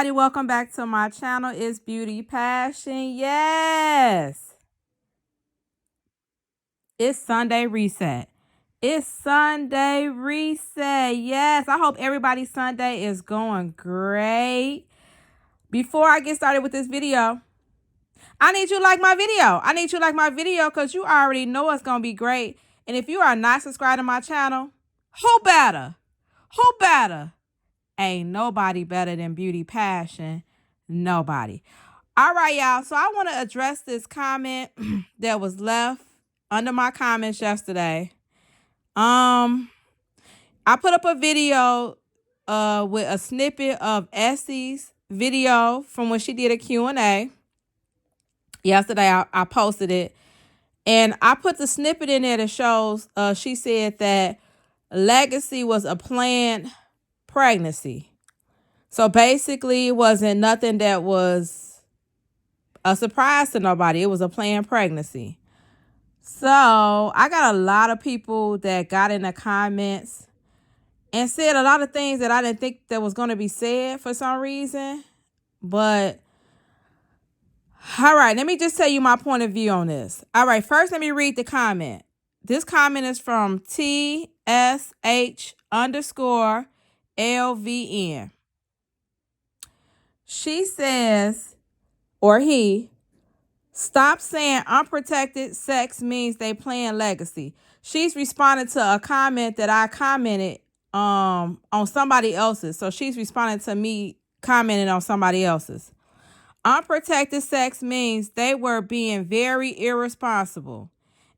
everybody, welcome back to my channel. It's Beauty Passion. Yes, it's Sunday reset. It's Sunday reset. Yes, I hope everybody's Sunday is going great. Before I get started with this video, I need you to like my video. I need you to like my video because you already know it's going to be great. And if you are not subscribed to my channel, who better? Who better? Ain't nobody better than Beauty Passion. Nobody. All right, y'all. So I want to address this comment that was left under my comments yesterday. I put up a video with a snippet of Essy's video from when she did a Q&A. Yesterday, I posted it. And I put the snippet in there that shows she said that Legacy was a planned pregnancy. So basically, it wasn't nothing that was a surprise to nobody. It was a planned pregnancy. So I got a lot of people that got in the comments and said a lot of things that I didn't think that was going to be said for some reason. But all right, let me just tell you my point of view on this. All right, first let me read the comment. This comment is from TSH_LVN. She says, or he, stop saying unprotected sex means they playing Legacy. She's responding to a comment that I commented on somebody else's. So she's responding to me commenting on somebody else's. Unprotected sex means they were being very irresponsible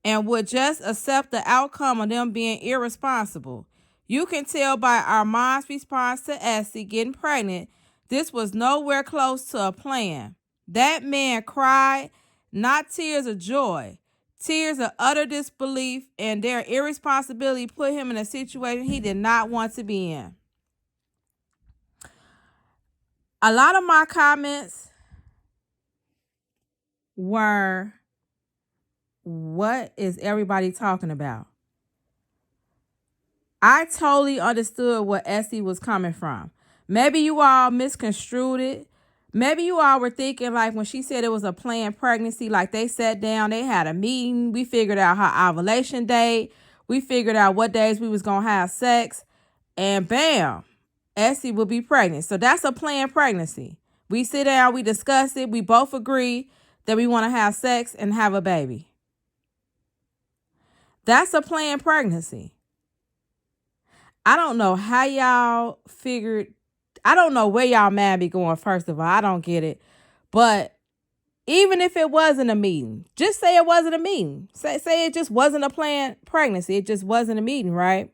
and would just accept the outcome of them being irresponsible. You can tell by ARMON'S response to Essy getting pregnant, this was nowhere close to a plan. That man cried, not tears of joy, tears of utter disbelief, and their irresponsibility put him in a situation he did not want to be in. A lot of my comments were, what is everybody talking about? I totally understood where Essy was coming from. Maybe you all misconstrued it. Maybe you all were thinking like when she said it was a planned pregnancy, like they sat down, they had a meeting. We figured out her ovulation date. We figured out what days we was going to have sex. And bam, Essy will be pregnant. So that's a planned pregnancy. We sit down, we discuss it. We both agree that we want to have sex and have a baby. That's a planned pregnancy. I don't know how y'all figured. I don't know where y'all mad be going, first of all. I don't get it. But even if it wasn't a meeting, just say it wasn't a meeting. Say it just wasn't a planned pregnancy. It just wasn't a meeting, right?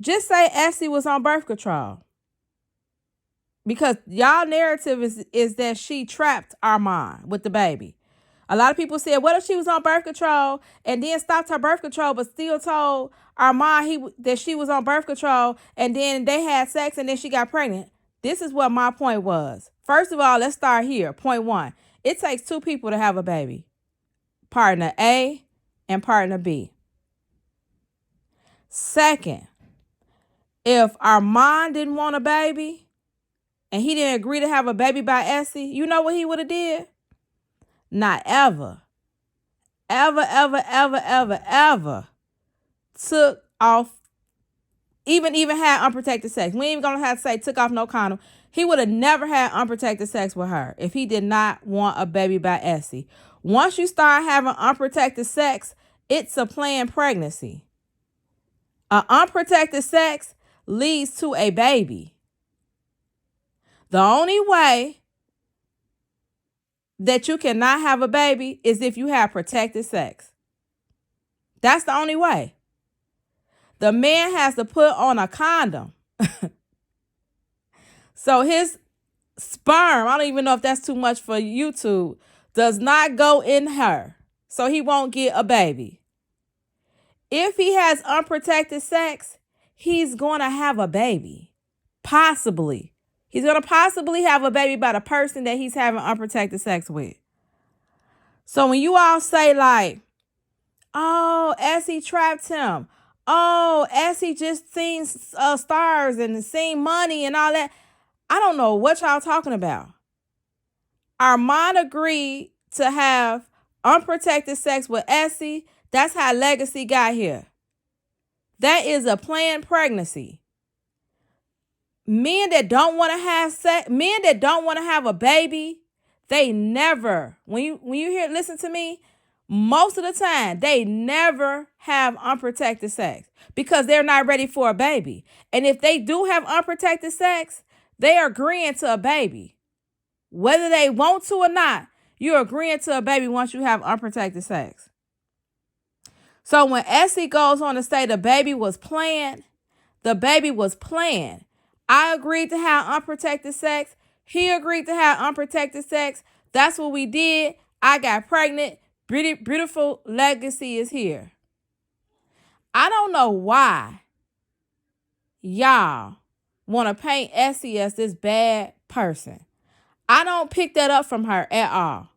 Just say Essy was on birth control. Because y'all narrative is that she trapped Armon with the baby. A lot of people said, what if she was on birth control and then stopped her birth control but still told Armon that she was on birth control and then they had sex and then she got pregnant? This is what my point was. First of all, let's start here. Point one. It takes two people to have a baby. Partner A and partner B. Second, if Armon didn't want a baby and he didn't agree to have a baby by Essy, you know what he would have did? Not ever took off, even had unprotected sex. We ain't even gonna have to say took off no condom. He would have never had unprotected sex with her if he did not want a baby by Essy. Once you start having unprotected sex, it's a planned pregnancy. Unprotected sex leads to a baby. The only way that you cannot have a baby is if you have protected sex. That's the only way. The man has to put on a condom. So his sperm, I don't even know if that's too much for YouTube, does not go in her. So he won't get a baby. If he has unprotected sex, he's going to have a baby. Possibly. He's going to possibly have a baby by the person that he's having unprotected sex with. So when you all say like, oh, Essy trapped him. Oh, Essy just seen stars and seen money and all that. I don't know what y'all talking about. Armon agreed to have unprotected sex with Essy. That's how Legacy got here. That is a planned pregnancy. Men that don't want to have sex, men that don't want to have a baby, they never, when you listen to me, most of the time, they never have unprotected sex because they're not ready for a baby. And if they do have unprotected sex, they are agreeing to a baby. Whether they want to or not, you're agreeing to a baby once you have unprotected sex. So when Essy goes on to say the baby was planned, the baby was planned. I agreed to have unprotected sex. He agreed to have unprotected sex. That's what we did. I got pregnant. Beautiful Legacy is here. I don't know why y'all want to paint Essy as this bad person. I don't pick that up from her at all.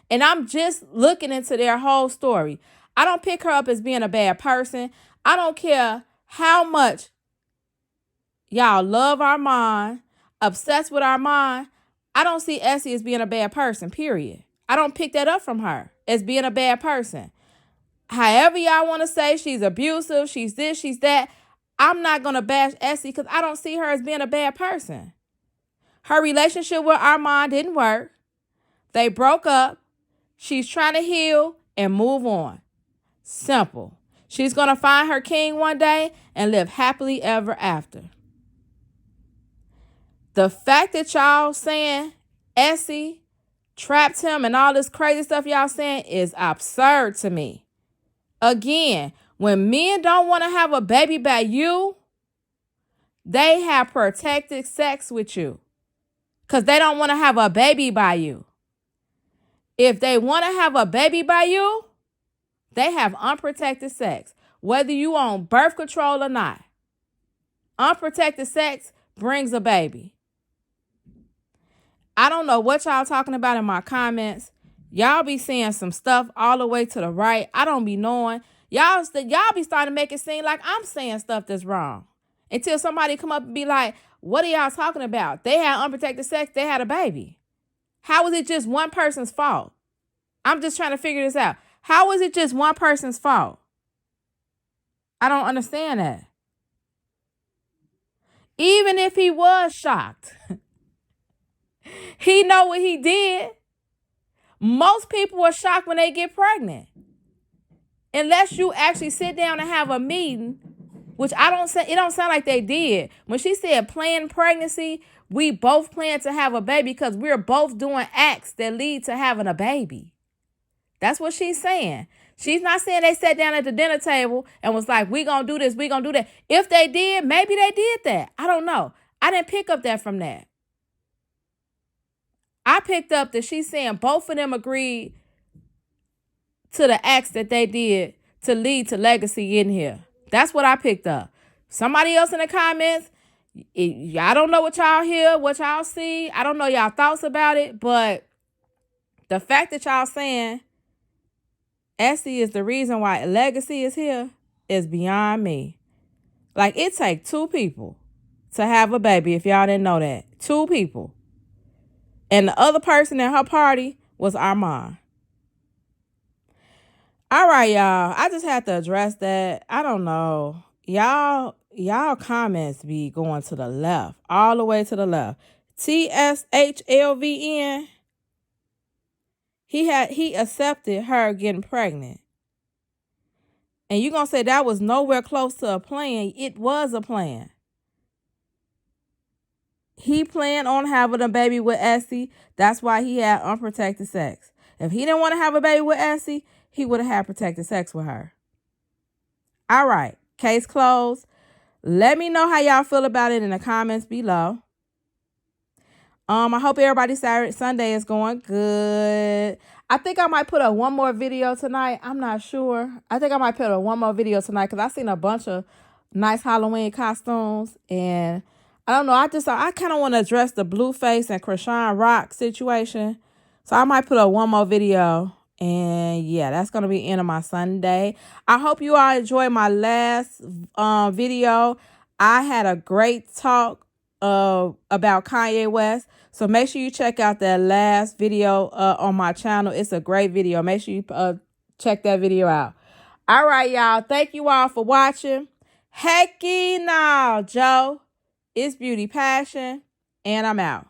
And I'm just looking into their whole story. I don't pick her up as being a bad person. I don't care how much y'all love Armon, obsessed with Armon. I don't see Essy as being a bad person, period. I don't pick that up from her as being a bad person. However y'all want to say she's abusive, she's this, she's that, I'm not going to bash Essy because I don't see her as being a bad person. Her relationship with Armon didn't work. They broke up. She's trying to heal and move on. Simple. She's going to find her king one day and live happily ever after. The fact that y'all saying Essy trapped him and all this crazy stuff y'all saying is absurd to me. Again, when men don't want to have a baby by you, they have protected sex with you because they don't want to have a baby by you. If they want to have a baby by you, they have unprotected sex, whether you on birth control or not. Unprotected sex brings a baby. I don't know what y'all talking about in my comments. Y'all be saying some stuff all the way to the right. I don't be knowing. Y'all be starting to make it seem like I'm saying stuff that's wrong. Until somebody come up and be like, what are y'all talking about? They had unprotected sex. They had a baby. How is it just one person's fault? I'm just trying to figure this out. How is it just one person's fault? I don't understand that. Even if he was shocked, he know what he did. Most people are shocked when they get pregnant. Unless you actually sit down and have a meeting, which it don't sound like they did. When she said planned pregnancy, we both plan to have a baby because we're both doing acts that lead to having a baby. That's what she's saying. She's not saying they sat down at the dinner table and was like, we gonna do this, we gonna do that. If they did, maybe they did that. I don't know. I didn't pick up that from that. I picked up that she's saying both of them agreed to the acts that they did to lead to Legacy in here. That's what I picked up. Somebody else in the comments, I don't know what y'all hear, what y'all see. I don't know y'all thoughts about it, but the fact that y'all saying Essy is the reason why Legacy is here is beyond me. Like, it takes two people to have a baby, if y'all didn't know that. Two people. And the other person at her party was Armon. All right, y'all. I just had to address that. I don't know. Y'all comments be going to the left. All the way to the left. TSHLVN. He accepted her getting pregnant. And you're going to say that was nowhere close to a plan. It was a plan. He planned on having a baby with Essy. That's why he had unprotected sex. If he didn't want to have a baby with Essy, he would have had protected sex with her. All right. Case closed. Let me know how y'all feel about it in the comments below. I hope everybody's Sunday is going good. I think I might put up one more video tonight. I'm not sure. I think I might put up one more video tonight because I've seen a bunch of nice Halloween costumes. And I don't know. I kind of want to address the Blueface and Krishan Rock situation. So I might put up one more video. And yeah, that's going to be the end of my Sunday. I hope you all enjoyed my last video. I had a great talk about Kanye West. So make sure you check out that last video on my channel. It's a great video. Make sure you check that video out. All right, y'all. Thank you all for watching. Hecky now, Joe. It's Beauty Passion, and I'm out.